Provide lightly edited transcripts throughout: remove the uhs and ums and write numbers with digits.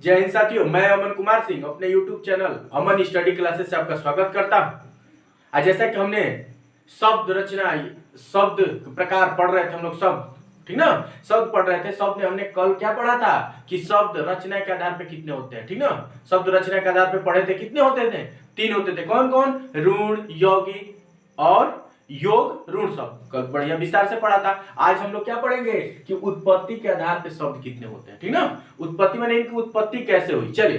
जय हिंद साथियों, मैं अमन कुमार सिंह अपने YouTube चैनल अमन स्टडी क्लासेस से आपका स्वागत करता हूं। आज जैसा कि हमने शब्द रचना शब्द प्रकार पढ़ रहे थे हम लोग सब, ठीक ना। शब्द पढ़ रहे थे। शब्द में हमने कल क्या पढ़ा था कि शब्द रचना के आधार पे कितने होते हैं, ठीक ना। शब्द रचना के आधार पे पढ़े थे, कितने होते थे? 3 होते थे। कौन कौन? ऋण, यौगिक और योग ऋण शब्द। कल बढ़िया विस्तार से पढ़ा था। आज हम लोग क्या पढ़ेंगे कि उत्पत्ति के आधार पे शब्द कितने होते हैं, ठीक ना। उत्पत्ति माने इनकी उत्पत्ति कैसे हुई। चलिए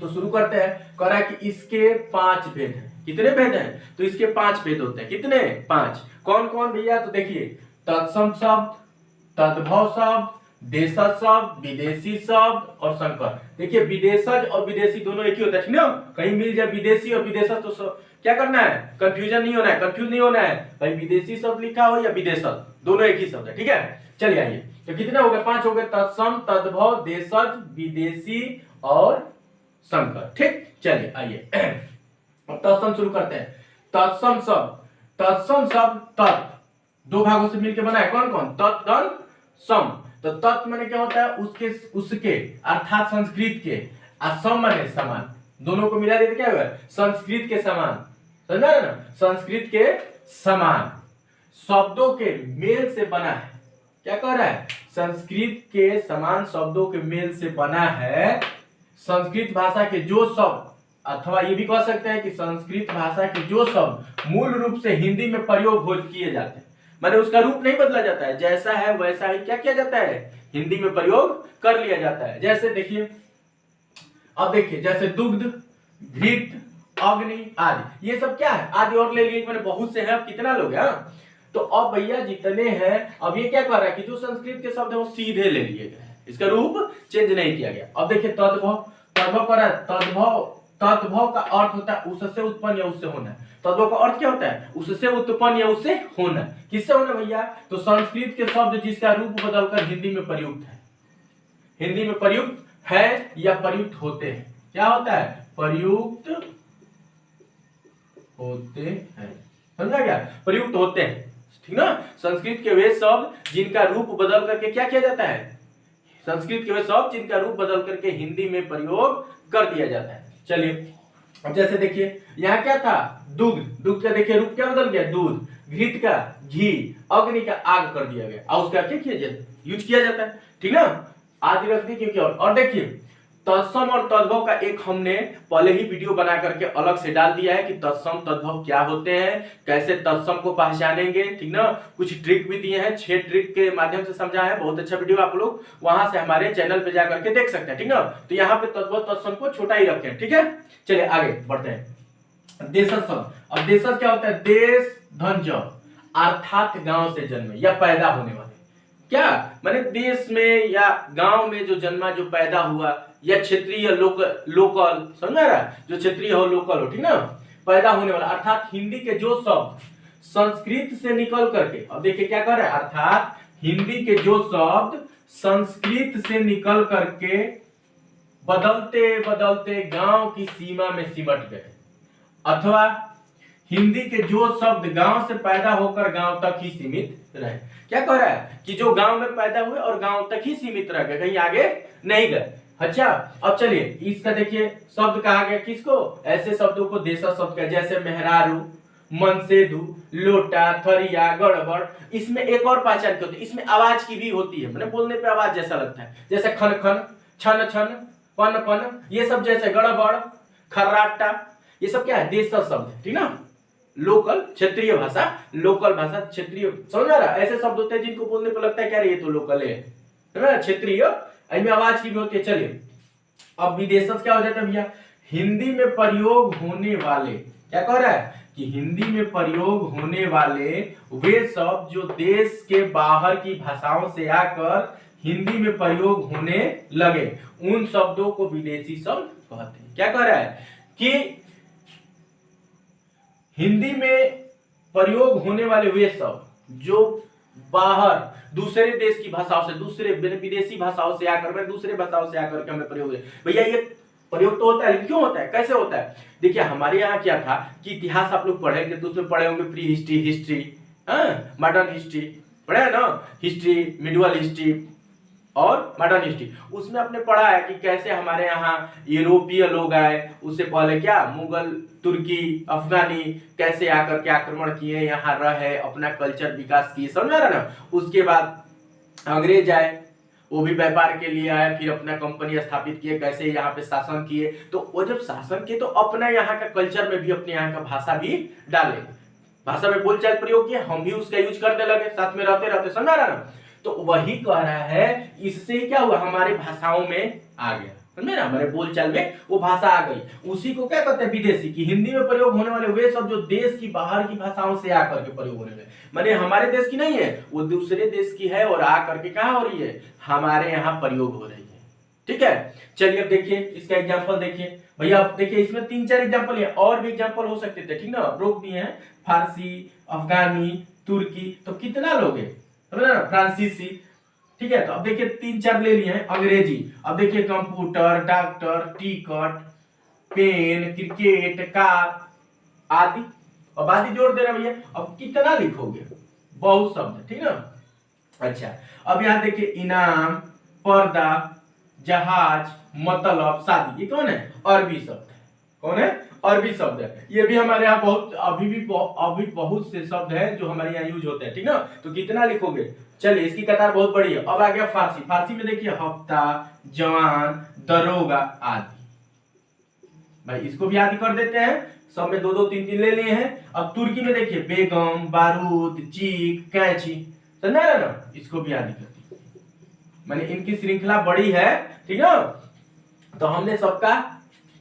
तो शुरू करते हैं। कह रहा है कि इसके 5 भेद हैं। कितने भेद हैं? तो इसके 5 भेद होते हैं। कितने? 5। कौन कौन भैया? तो देखिए, तत्सम शब्द, तद्भव शब्द, देशज शब्द, विदेशी शब्द और संकर। देखिए, विदेशज और विदेशी दोनों एक ही होता है, ठीक ना। कहीं मिल जाए विदेशी और विदेशज तो क्या करना है? कंफ्यूजन नहीं होना है, कंफ्यूज नहीं होना है भाई। विदेशी शब्द लिखा हो या विदेशज, दोनों एक ही शब्द है, ठीक है। चलिए आइए, तो कितने हो गए? 5 हो गए। तत्सम, तद्भव, देशज, विदेशी और संकर, ठीक। चलिए आइए अब तत्सम शुरू करते हैं। तत्सम शब्द तत् 2 भागों से मिलकर बना है। कौन कौन? तत्, तन्, सम। तो तत् माने क्या होता है? उसके अर्थात संस्कृत के। असम माने समान। दोनों को मिला देते क्या होगा? संस्कृत के समान। समझा ना? संस्कृत के समान शब्दों के मेल से बना है। क्या कह रहा है? संस्कृत के समान शब्दों के मेल से बना है। संस्कृत भाषा के जो शब्द, अथवा ये भी कह सकते हैं कि संस्कृत भाषा के जो शब्द मूल रूप से हिंदी में प्रयोग किए जाते हैं, माने उसका रूप नहीं बदला जाता है, जैसा है वैसा ही क्या किया जाता है? हिंदी में प्रयोग कर लिया जाता है। जैसे देखिए, अब देखिए, जैसे दुग्ध, घृत, अग्नि आदि, ये सब क्या है? आदि और ले लिए, मैंने बहुत से हैं। अब कितना लोग हैं? तो अब भैया जितने हैं, अब ये क्या कर रहा है कि जो संस्कृत के शब्द है वो सीधे ले लिए गए, इसका रूप चेंज नहीं किया गया। अब देखिए, तद्भव कर रहा है। तद्भव का अर्थ होता है उससे उत्पन्न या उससे होना। तद्भव का अर्थ क्या होता है? उससे उत्पन्न या उससे होना। किससे होना भैया? तो संस्कृत के शब्द जिसका रूप बदलकर हिंदी में प्रयुक्त है, हिंदी में प्रयुक्त है या प्रयुक्त होते हैं। क्या होता है? प्रयुक्त होते हैं। समझा क्या? प्रयुक्त होते हैं, ठीक ना। संस्कृत के वे शब्द जिनका रूप बदल करके क्या किया जाता है? संस्कृत के वे शब्द जिनका रूप बदल करके हिंदी में प्रयोग कर दिया जाता है। चलिए अब जैसे देखिए, यहाँ क्या था? दुग्ध का देखिए रूप क्या बदल गया? दूध। घृत का घी, अग्नि का आग कर दिया गया, और उसका क्या किया जाता है? यूज किया जाता है, ठीक ना। आदि रख दी क्योंकि। और देखिए, तत्सम और तद्भव का एक हमने पहले ही वीडियो बना करके अलग से डाल दिया है कि तत्सम तद्भव क्या होते हैं, कैसे तत्सम को पहचानेंगे, ठीक ना। कुछ ट्रिक भी दिए हैं, 6 ट्रिक के माध्यम से समझा है। बहुत अच्छा वीडियो, आप लोग वहां से हमारे चैनल पे जाकर के देख सकते हैं, ठीक ना। तो यहाँ पे तद्भव तत्सम को छोटा ही रखें, ठीक है। चलिए आगे बढ़ते हैं। देशज शब्द। अब देशज क्या होता है? देश, धन, जब, अर्थात गांव से जन्मे या पैदा होने वाले। क्या माने? देश में या गांव में जो जन्मा, जो पैदा हुआ, या क्षेत्रीय लोकल, समझ रहा? जो क्षेत्रीय हो, लोकल हो, ठीक ना। पैदा होने वाला, अर्थात हिंदी के जो शब्द संस्कृत से निकल करके, अब देखिए क्या कर रहा है, अर्थात हिंदी के जो शब्द संस्कृत से निकल करके बदलते बदलते गांव की सीमा में सिमट गए, अथवा हिंदी के जो शब्द गांव से पैदा होकर गांव तक ही सीमित रहे। क्या कह रहा है कि जो गांव में पैदा हुए और गांव तक ही सीमित रह गए, कहीं आगे नहीं गए। अच्छा, अब चलिए इसका देखिए, शब्द कहा गया किसको? ऐसे शब्दों को देशज शब्द का, जैसे मेहरारू, मनसेदु, लोटा, थरिया, गड़बड़। इसमें एक और पहचान क्या होती है? इसमें आवाज की भी होती है, मैंने बोलने पे आवाज जैसा लगता है, जैसे खन खन, छन छन, पन पन, ये सब जैसे गड़बड़, खर्राटा, ये सब क्या है? देशज शब्द है, ठीक ना। लोकल, क्षेत्रीय भाषा, लोकल भाषा, क्षेत्रीय, समझ आ रहा? ऐसे शब्द होते हैं जिनको बोलने पर लगता है क्या ये तो लोकल है ना, क्षेत्रीय, इनमें आवाज की भी होती है। चलिए अब विदेशज क्या हो जाता है भैया? हिंदी में प्रयोग होने वाले, क्या कह रहा है कि हिंदी में प्रयोग होने वाले वे शब्द जो देश के बाहर की भाषाओं से आकर हिंदी में प्रयोग होने लगे, उन शब्दों को विदेशी शब्द कहते हैं। क्या कह रहा है कि हिंदी में प्रयोग होने वाले वे शब्द जो बाहर दूसरे देश की भाषाओं से, दूसरे विदेशी भाषाओं से आकर, दूसरे भाषाओं से आकर के हमें प्रयोग, भैया ये प्रयोग तो होता है, लेकिन क्यों होता है, कैसे होता है? देखिए हमारे यहाँ क्या था कि इतिहास आप लोग पढ़ेंगे तो उसमें पढ़े होंगे pre history, history, modern history पढ़े है ना, हिस्ट्री, मिडिवल हिस्ट्री, और मॉडर्न हिस्ट्री। उसमें आपने पढ़ा है कि कैसे हमारे यहाँ यूरोपीय लोग आए, उससे पहले क्या मुगल, तुर्की, अफगानी कैसे आकर के आक्रमण किए, यहाँ रहे, अपना कल्चर विकास किए, समझा रहे ना। उसके बाद अंग्रेज आए, वो भी व्यापार के लिए आए, फिर अपना कंपनी स्थापित किए, कैसे यहाँ पे शासन किए। तो वो जब शासन किए तो अपना यहाँ का कल्चर में भी, अपने यहाँ का भाषा भी डाले, भाषा में बोलचाल प्रयोग किया, हम भी उसका यूज करने लगे, साथ में रहते रहते, समझा रहा ना। तो वही कह रहा है, इससे क्या हुआ, हमारे भाषाओं में आ गया, समझे ना, हमारे बोलचाल में वो भाषा आ गई। उसी को क्या कहते हैं, विदेशी, की हिंदी में प्रयोग होने वाले वे सब जो देश की बाहर की भाषाओं से आकर के प्रयोग होने लगे, माने हमारे देश की नहीं है, वो दूसरे देश की है और आकर के कहां हो रही है, हमारे यहाँ प्रयोग हो रही है। ठीक है, चलिए अब देखिए इसका एग्जाम्पल देखिए भैया। आप देखिए इसमें 3-4 एग्जाम्पल है, और भी एग्जाम्पल हो सकते थे, ठीक ना, रोक दिए हैं, फारसी, अफगानी, तुर्की, तो कितना लोग है, समझ ना, फ्रांसीसी। ठीक है, तो अब देखिए 3-4 ले लिए हैं। अंग्रेजी, अब देखिए computer, doctor, ticket, pen, cricket, car आदि, अब आदि जोड़ देना भैया। अब कितना लिखोगे, बहुत शब्द है, ठीक ना। अच्छा, अब यहाँ देखिए इनाम, पर्दा, जहाज, मतलब, शादी, ये कौन है, अरबी शब्द है। कौन है, अरबी शब्द है। ये भी हमारे यहाँ बहुत, अभी बहुत से शब्द हैं जो हमारे यहाँ यूज होते हैं, ठीक ना। तो कितना लिखोगे, चलिए इसकी कतार बहुत बड़ी है। अब आ गया फारसी, फारसी में देखिए हफ्ता, जवान, दरोगा आदि। भाई इसको भी आदि कर देते हैं, सब में 2-2, 3-3 ले लिए हैं। अब तुर्की में देखिए बेगम, बारूद, चीक, कैंची, समझ रहे ना, इसको भी आदि कर दिया, माने इनकी श्रृंखला बड़ी है, ठीक है। तो हमने सबका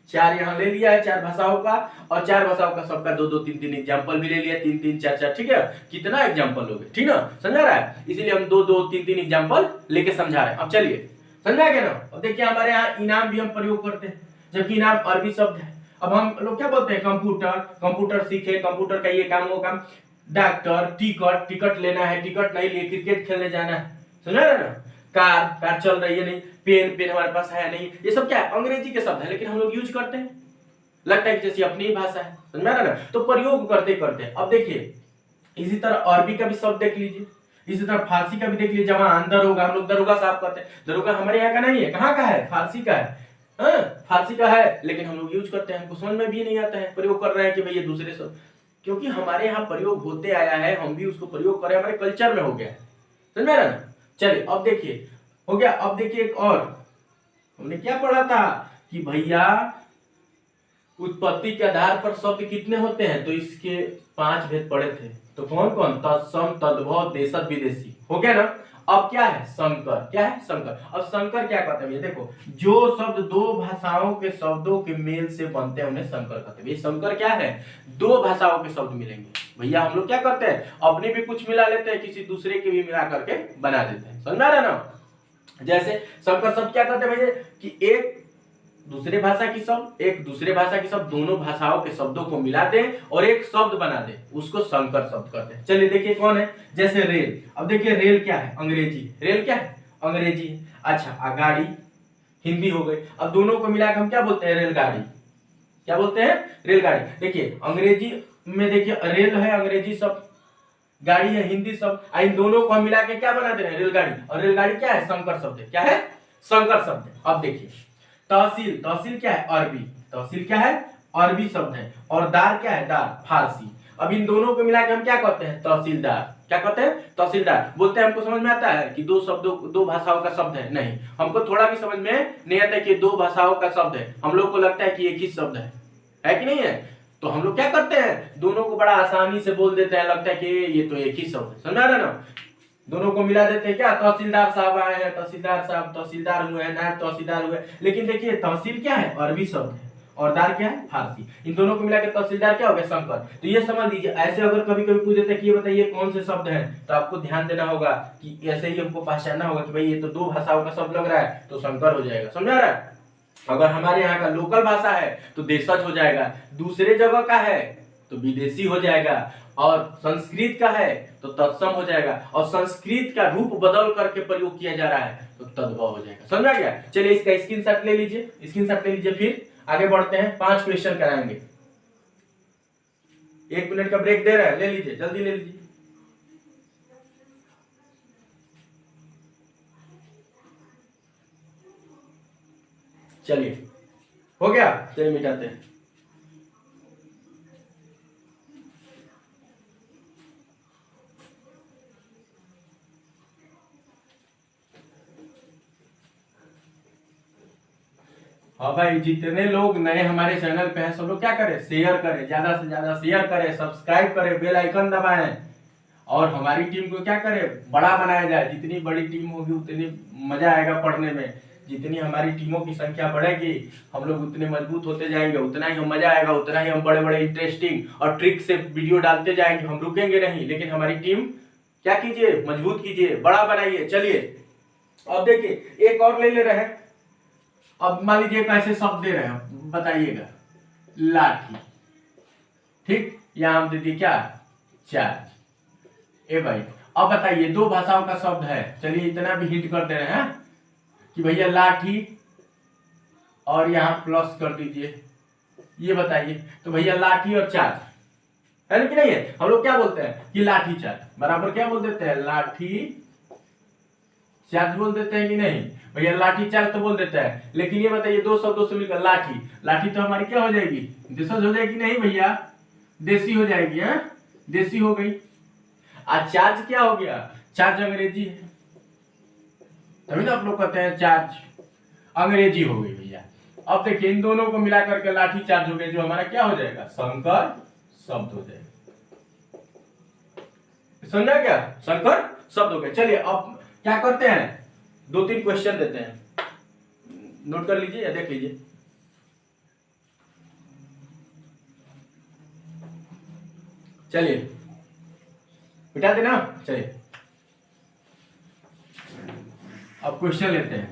4 यहाँ ले लिया है, 4 भाषाओं का, और 4 भाषाओं का सबका 2-2, 3-3 एग्जाम्पल भी ले लिया, 3-3, 4-4, ठीक है। कितना एग्जाम्पल हो गए, ठीक ना, समझा रहा है, इसीलिए हम 2-2, 3-3 एग्जाम्पल लेके समझा रहे हैं। अब चलिए समझा गया ना। अब देखिए हमारे यहाँ इनाम भी हम प्रयोग करते हैं, जबकि इनाम अरबी शब्द है। अब हम लोग क्या बोलते हैं, कंप्यूटर, कंप्यूटर सीखे, कंप्यूटर का ये काम वो काम। डॉक्टर, टिकट, टिकट लेना है, टिकट नहीं लिए क्रिकेट खेलने जाना है, समझ रहे ना। कार, कार चल रही है नहीं, पेन, पेन हमारे पास है नहीं, ये सब क्या है, अंग्रेजी के शब्द है, लेकिन हम लोग यूज करते हैं, लगता है कि जैसे अपनी ही भाषा है, समझ रहे ना। तो प्रयोग करते करते अब देखिए इसी तरह अरबी का भी शब्द देख लीजिए, इसी तरह फारसी का भी देख लीजिए, जवान, दरोगा, हम लोग दरोगा साहब कहते हैं, दरोगा हमारे यहाँ का नहीं है, कहाँ का है, फारसी का है। फारसी का है, लेकिन हम लोग यूज करते हैं, हमको समझ में भी नहीं आता है, प्रयोग कर रहे हैं कि भाई ये दूसरे शब्द, क्योंकि हमारे यहाँ प्रयोग होते आया है, हम भी उसको प्रयोग करें, हमारे कल्चर में हो गया है, समझ रहे ना। चलिए अब देखिए हो गया। अब देखिए एक और हमने क्या पढ़ा था कि भैया उत्पत्ति के आधार पर शब्द कितने होते हैं, तो इसके 5 भेद पढ़े थे। तो कौन कौन, तत्सम, तद्भव, देशज, विदेशी, हो गया ना। अब क्या है, संकर, क्या है, संकर। अब संकर क्या कहते हैं, ये देखो, जो शब्द 2 भाषाओं के शब्दों के मेल से बनते हैं उन्हें संकर कहते हैं। ये संकर क्या है, 2 भाषाओं के शब्द मिलेंगे भैया, हम लोग क्या करते हैं, अपने भी कुछ मिला लेते हैं, किसी दूसरे के भी मिला करके बना देते हैं, समझ रहे ना। जैसे संकर शब्द क्या कहते हैं भैया, कि एक दूसरे भाषा की शब्द, एक दूसरे भाषा की शब्द, दोनों भाषाओं के शब्दों को मिला दे और एक शब्द बना दे, उसको संकर शब्द कहते हैं। चलिए देखिए कौन है, जैसे रेल। अब देखिए रेल क्या है, अंग्रेजी, रेल क्या है, अंग्रेजी। अच्छा, गाड़ी हिंदी हो गई। अब दोनों को मिलाकर हम क्या बोलते हैं, रेलगाड़ी, क्या बोलते हैं, रेलगाड़ी। देखिए अंग्रेजी में देखिए रेल है अंग्रेजी शब्द, गाड़ी है हिंदी शब्द, इन दोनों को हम मिला के क्या बना दे रहे हैं, रेलगाड़ी। और रेलगाड़ी क्या है, संकर शब्द है, क्या है, संकर शब्द है। अब देखिए तहसील, तहसील क्या है, अरबी, तहसील क्या है, अरबी शब्द है। और दार क्या है, दार, फारसी। अब इन दोनों को मिला के हम क्या कहते हैं, तहसीलदार, क्या कहते हैं, तहसीलदार। बोलते हैं हमको समझ में आता है कि 2 शब्दों, 2 भाषाओं का शब्द है, नहीं, हमको थोड़ा भी समझ में नहीं आता है कि 2 भाषाओं का शब्द है, हम लोग को लगता है कि एक ही शब्द है कि नहीं है। तो हम लोग क्या करते हैं, दोनों को बड़ा आसानी से बोल देते हैं, लगता है कि ये तो एक ही शब्द है, समझ रहे ना। दोनों को मिला देते हैं, क्या, तहसीलदार साहब आए हैं, तहसीलदार साहब तहसीलदार हुए हैं, नायब तहसीलदार हुए। लेकिन देखिए तहसील क्या है, अरबी शब्द है, और दार क्या है, फारसी। इन दोनों को मिला के तहसीलदार क्या हो गया, संकर। तो ये समझ लीजिए, ऐसे अगर कभी कभी पूछ देते हैं कि ये बताइए कौन से शब्द हैं, तो आपको ध्यान देना होगा कि ऐसे ही हमको पहचानना होगा कि भाई ये तो 2 भाषाओं का शब्द लग रहा है, तो संकर हो जाएगा, समझा रहा है। अगर हमारे यहाँ का लोकल भाषा है तो देशज हो जाएगा, दूसरे जगह का है तो विदेशी हो जाएगा, और संस्कृत का है तो तत्सम हो जाएगा, और संस्कृत का रूप बदल करके प्रयोग किया जा रहा है तो तद्भव हो जाएगा, समझा गया। चलिए इसका स्क्रीनशॉट ले लीजिए, स्क्रीनशॉट ले लीजिए, फिर आगे बढ़ते हैं, 5 क्वेश्चन कराएंगे। 1 मिनट का ब्रेक दे रहे हैं, ले लीजिए, जल्दी ले लीजिए। चलिए हो गया, चलिए मिटाते हैं। हाँ भाई, जितने लोग नए हमारे चैनल पे हैं सब लोग क्या करें, शेयर करें, ज्यादा से ज्यादा शेयर करें, सब्सक्राइब करें, बेल आइकन दबाएं और हमारी टीम को क्या करें, बड़ा बनाया जाए। जितनी बड़ी टीम होगी उतनी मजा आएगा पढ़ने में। जितनी हमारी टीमों की संख्या बढ़ेगी हम लोग उतने मजबूत होते जाएंगे, उतना ही हम मजा आएगा, उतना ही हम बड़े बड़े इंटरेस्टिंग और ट्रिक से वीडियो डालते जाएंगे। हम रुकेंगे नहीं, लेकिन हमारी टीम क्या कीजिए, मजबूत कीजिए, बड़ा बनाइए। चलिए अब देखिए एक और ले रहे हैं। अब मान लीजिए कैसे शब्द दे रहे हैं बताइएगा, लाठी, ठीक, यहां हम दे दिए क्या, चार्ज। ए भाई अब बताइए दो भाषाओं का शब्द है, चलिए इतना भी हिंट कर दे रहे हैं कि भैया लाठी और यहां प्लस कर दीजिए, ये बताइए। तो भैया लाठी और चार्ज है ना कि नहीं है, हम लोग क्या बोलते हैं कि लाठी चार्ज बराबर क्या बोल देते हैं, लाठी चार्ज बोल देते हैं कि नहीं भैया, लाठी चार्ज तो बोल देता है। लेकिन ये बताइए दो शब्दों से मिलकर लाठी, लाठी तो हमारी क्या हो जाएगी, देशज हो जाएगी नहीं भैया, देसी हो जाएगी, है देसी हो गई। आज चार्ज क्या हो गया, चार्ज अंग्रेजी है, तभी ना आप लोग कहते हैं चार्ज अंग्रेजी हो गई भैया। अब देखिए इन दोनों को मिला करके लाठी चार्ज हो गया, जो हमारा क्या हो जाएगा, संकर शब्द हो जाएगा। समझा क्या, संकर शब्द हो गया। चलिए अब क्या करते हैं, दो तीन क्वेश्चन देते हैं, नोट कर लीजिए या देख लीजिए। चलिए मिटा देना। चलिए अब क्वेश्चन लेते हैं।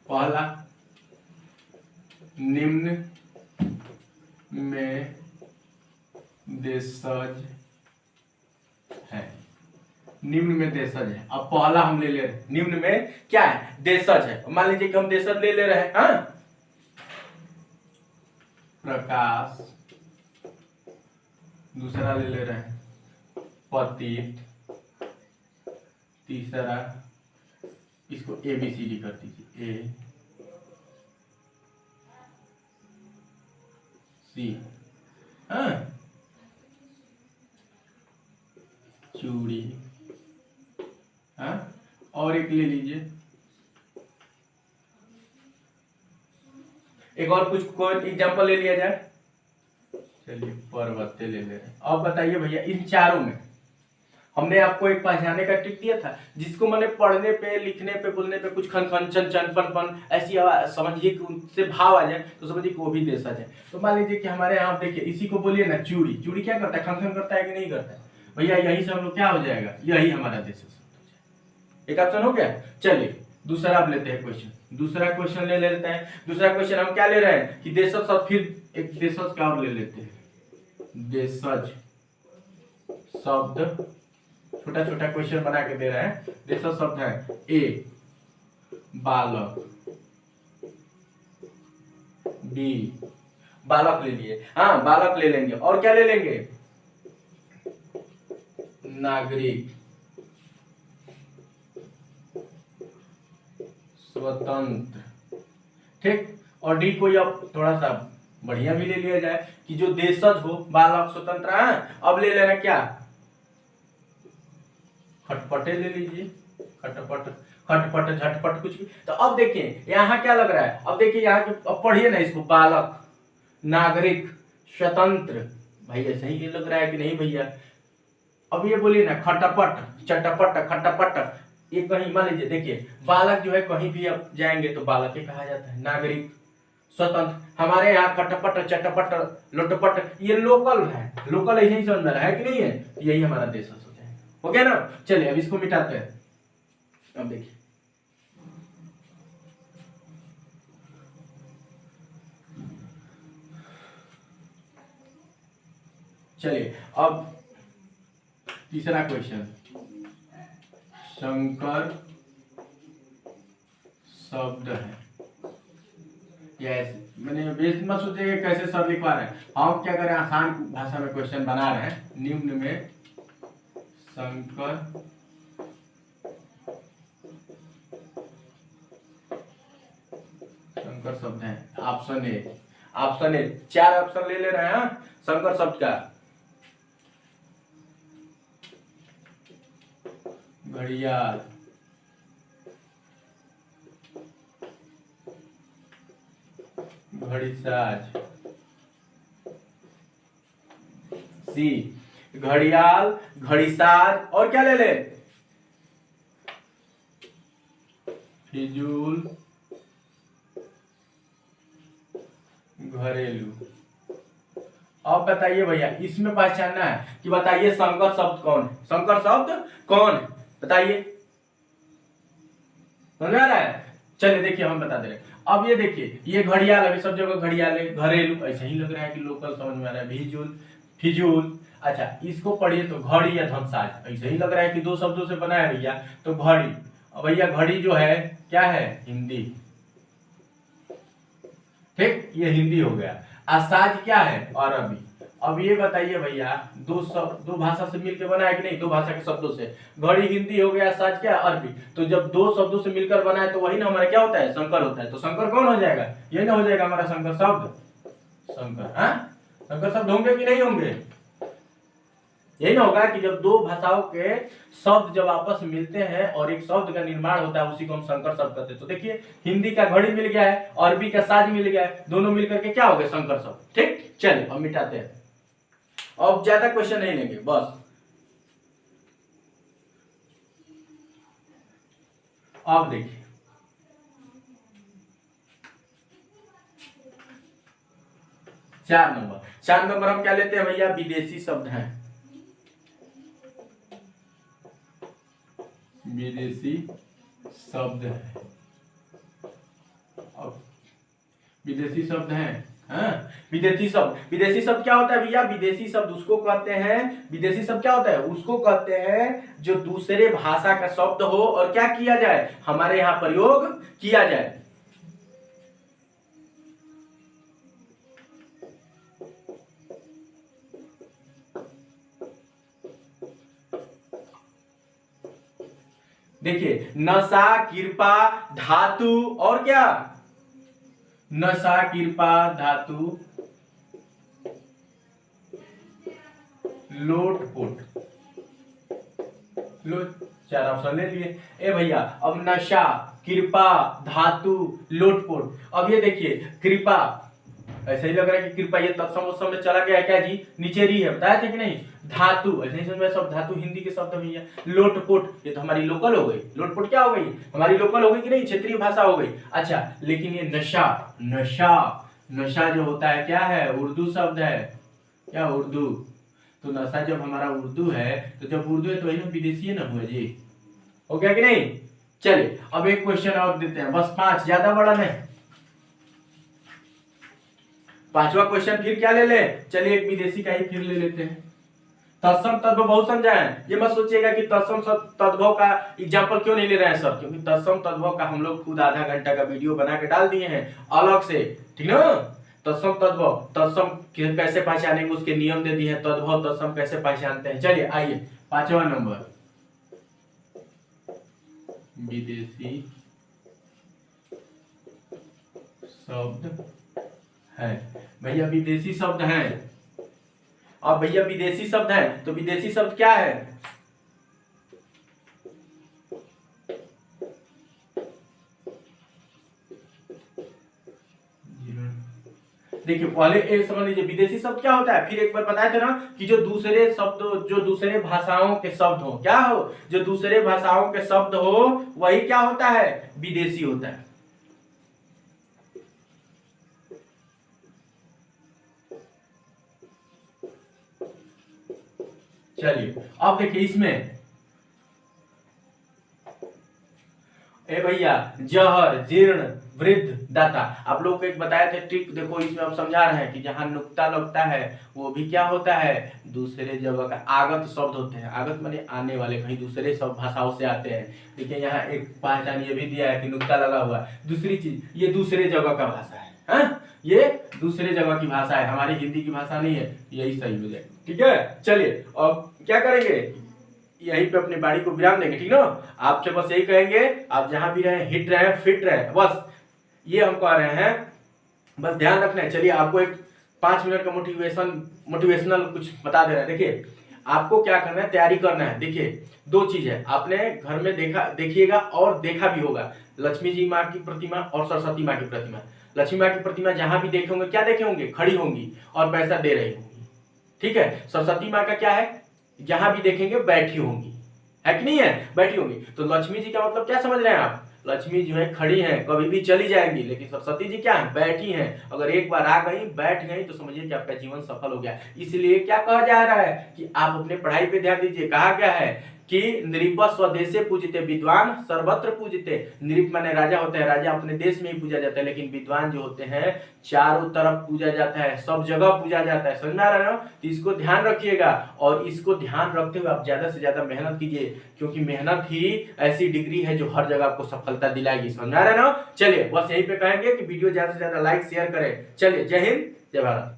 पहला, निम्न में देशज है, निम्न में देशज है। अब पहला हम ले रहे हैं, निम्न में क्या है, देशज है। मान लीजिए कि हम देशज ले रहे हैं, हाँ, प्रकाश, दूसरा ले रहे हैं पतित, तीसरा इसको ABCD कर दीजिए, AC, हाँ, चूड़ी, हाँ, और एक ले लीजिए, एक और कुछ कोई एग्जांपल ले लिया जाए। चलिए पर्वत ले ले रहे हैं। अब बताइए भैया इन चारों में हमने आपको एक पहचाने का ट्रिक दिया था, जिसको मैंने पढ़ने पे, लिखने पे, बोलने पे कुछ खनखन चनपन ऐसी समझिए कि उनसे भाव आ जाए तो समझिए कि वो भी देशज है। तो मान लीजिए कि हमारे यहाँ देखिए इसी को बोलिए ना चूड़ी, चूड़ी क्या करता है, खनखन करता है कि नहीं करता है भैया, यही से हम लोग क्या हो जाएगा, यही हमारा देशज। एक ऑप्शन हो गया। चलिए दूसरा आप लेते हैं क्वेश्चन, दूसरा क्वेश्चन ले लेते हैं। दूसरा क्वेश्चन हम क्या ले रहे हैं कि देशज शब्द, फिर एक देशज का और ले लेते हैं, देशज शब्द, छोटा छोटा क्वेश्चन बना के दे रहे हैं। देशज शब्द है, ए बालक, बी बालक ले लिए, हाँ बालक ले लेंगे, और क्या ले लेंगे, नागरिक, स्वतंत्र, ठीक। और डी को अब थोड़ा सा बढ़िया भी ले लिया जाए कि जो देशज हो, बालक, स्वतंत्र, हाँ। अब ले लेना क्या, खटपटे ले लीजिए, खटपट, खटपट, झटपट, कुछ भी। तो अब देखिए यहाँ क्या लग रहा है, अब देखिए यहाँ के, अब पढ़िए ना इसको, बालक, नागरिक, स्वतंत्र, भैया सही ये लग रहा है कि नहीं भैया। अब ये बोलिए ना खटपट, चटपट, खटपट, ये कहीं मान लीजिए देखिए बालक जो है कहीं भी अब जाएंगे तो बालक ही कहा जाता है, नागरिक, स्वतंत्र। हमारे यहाँ खटपट, चटपट, लोटपट ये लोकल है, लोकल यही समझ में है कि नहीं है, यही हमारा देश हो जाएगा। हो गया ना। चलिए अब इसको मिटाते हैं। अब देखिए चलिए अब तीसरा क्वेश्चन, संकर शब्द है। यस, मैंने बेस मत सोचिए कैसे सर लिखवा रहे हैं, हम क्या करें आसान भाषा में क्वेश्चन बना रहे हैं। निम्न में संकर संकर शब्द है? Option A, option A. 4 option ले रहे हैं संकर शब्द का। घड़ियाल, घड़ीसाज, सी घड़ियाल, घड़ीसाज, और क्या ले ले? फिजूल, घरेलू। अब बताइए भैया, इसमें पहचानना है कि बताइए संकर शब्द कौन है? संकर शब्द कौन है बताइए, समझ आ रहा है? चलिए देखिए हम बता दे रहे हैं। अब ये देखिए, ये घड़ियाल, अभी सब जगह घड़ियाल है, घरेलू ऐसा ही लग रहा है कि लोकल, समझ में आ रहा है। फिजूल, फिजूल, अच्छा इसको पढ़िए तो घड़ी या धमसाज, ऐसा ही लग रहा है कि 2 शब्दों से बना है भैया, तो घड़ी। अब भैया घड़ी जो है क्या है? हिंदी, ठीक, ये हिंदी हो गया। असाज क्या है? अरबी। अब ये बताइए भैया, 2 भाषा से मिलकर बना है कि नहीं? 2 भाषा के शब्दों से। घड़ी हिंदी हो गया, असाज क्या? अरबी। तो जब 2 शब्दों से मिलकर बना है तो वही ना हमारा क्या होता है? संकर होता है। तो संकर कौन हो जाएगा? ये ना हो जाएगा हमारा संकर शब्द। संकर, हाँ संकर शब्द होंगे कि नहीं होंगे? यही ना होगा कि जब 2 भाषाओं के शब्द जब आपस में मिलते हैं और एक शब्द का निर्माण होता है, उसी को हम संकर शब्द कहते हैं। तो देखिए, हिंदी का घड़ी मिल गया है, अरबी का साज मिल गया है, दोनों मिलकर के क्या हो गए? संकर शब्द। ठीक, चलिए अब मिटाते हैं, अब ज्यादा क्वेश्चन नहीं लेंगे बस। अब देखिए, चार नंबर हम क्या लेते हैं भैया? विदेशी शब्द हैं, विदेशी शब्द है। अब विदेशी शब्द हैं, हाँ विदेशी शब्द क्या होता है भैया? विदेशी शब्द उसको कहते हैं, विदेशी शब्द क्या होता है? उसको कहते हैं जो दूसरे भाषा का शब्द हो और क्या किया जाए? हमारे यहाँ प्रयोग किया जाए। देखिए, नशा, कृपा, धातु, और क्या? नशा, कृपा, धातु, लोटपोट, लो 4 ऑप्शन ले लिए। ए भैया, अब नशा, कृपा, धातु, लोटपोट। अब ये देखिए, कृपा, ऐसा ही लग रहा है कि कृपा ये तत्सम में चला गया क्या जी? नीचे री है, बताया था कि नहीं? धातु, ऐसे ही समझ में, सब धातु हिंदी के शब्द भैया। लोटपोट, ये तो हमारी लोकल हो गई। लोटपोट क्या हो गई? हमारी लोकल हो गई कि नहीं? क्षेत्रीय भाषा हो गई। अच्छा, लेकिन ये नशा, नशा जो होता है क्या है? उर्दू शब्द है। क्या? उर्दू। तो नशा जब हमारा उर्दू है, तो जब उर्दू है तो वही विदेशी ना हुआ जी। हो गया कि नहीं? चलिए अब एक क्वेश्चन और देते हैं, बस 5, ज्यादा बड़ा नहीं। 5वां क्वेश्चन फिर क्या ले ले? चलिए एक विदेशी का ही फिर ले लेते हैं। तत्सम तद्भव बहुत समझाएं, ये मत सोचिएगा कि तत्सम तद्भव का एग्जांपल क्यों नहीं ले रहे हैं सर, क्योंकि तत्सम तद्भव का हम लोग खुद आधा घंटा का वीडियो बना के डाल दिए हैं अलग से, ठीक ना? तत्सम तद्भव, तत्सम कैसे पहचानेंगे उसके नियम दे दिए हैं, तद्भव तत्सम कैसे पहचानते हैं। चलिए आइए 5वां नंबर, विदेशी शब्द है। भैया विदेशी शब्द है, अब भैया विदेशी शब्द है तो विदेशी शब्द क्या है? देखिए पहले एक समझ लीजिए विदेशी शब्द क्या होता है, फिर एक बार बताए थे ना कि जो दूसरे शब्द, जो दूसरे भाषाओं के शब्द हो, क्या हो? जो दूसरे भाषाओं के शब्द हो वही क्या होता है? विदेशी होता है। चलिए अब देखिए इसमें, ए भैया जहर, जीर्ण, वृद्ध, दाता, आप लोग को एक बताए थे ट्रिक, देखो इसमें हम समझा रहे हैं कि जहां नुक्ता लगता है वो भी क्या होता है? दूसरे जगह का आगत शब्द होते हैं। आगत माने आने वाले, कहीं दूसरे सब भाषाओं से आते हैं। देखिए यहाँ एक पहचान ये भी दिया है कि नुक्ता लगा हुआ है। दूसरी चीज, ये दूसरे जगह का भाषा है, हाँ? ये दूसरे जगह की भाषा है, हमारी हिंदी की भाषा नहीं है, यही सही हो जाएगा। ठीक है, चलिए अब क्या करेंगे, यहीं पे अपनी बाड़ी को विराम देंगे, ठीक ना? आपसे बस यही कहेंगे, आप जहां भी रहे हिट रहे, फिट रहे, बस ये हम कह रहे हैं, बस ध्यान रखना है। चलिए आपको एक 5 मिनट का मोटिवेशनल कुछ बता दे रहा है। देखिए आपको क्या करना है, तैयारी करना है। देखिए 2 चीज है, आपने घर में देखिएगा और देखा भी होगा, लक्ष्मी जी माँ की प्रतिमा और सरस्वती माँ की प्रतिमा। लक्ष्मी माँ की प्रतिमा जहां भी देखे होंगे, क्या देखे होंगे, खड़ी होंगी और पैसा दे रही होंगी, ठीक है। सरस्वती माँ का क्या है, जहां भी देखेंगे बैठी होंगी, है कि नहीं है, बैठी होंगी। तो लक्ष्मी जी का मतलब क्या समझ रहे हैं आप, लक्ष्मी जो है खड़ी हैं, कभी भी चली जाएंगी, लेकिन सरस्वती जी क्या है, बैठी हैं। अगर एक बार आ गई, बैठ गई, तो समझिए कि आपका जीवन सफल हो गया। इसलिए क्या कहा जा रहा है कि आप अपने पढ़ाई पे ध्यान दीजिए। कहा गया है कि नृप स्वदेशे पूजते, विद्वान सर्वत्र पूजते। नृप माने राजा होता है, राजा अपने देश में ही पूजा जाता है, लेकिन विद्वान जो होते हैं चारों तरफ पूजा जाता है, सब जगह पूजा जाता है। समझ में आ रहा है ना, तो इसको ध्यान रखिएगा और इसको ध्यान रखते हुए आप ज्यादा से ज्यादा मेहनत कीजिए, क्योंकि मेहनत ही ऐसी डिग्री है जो हर जगह आपको सफलता दिलाएगी। समझ में आ रहा है ना। चलिए बस यहीं पे कहेंगे कि वीडियो ज्यादा से ज्यादा लाइक शेयर करें। चलिए, जय हिंद, जय भारत।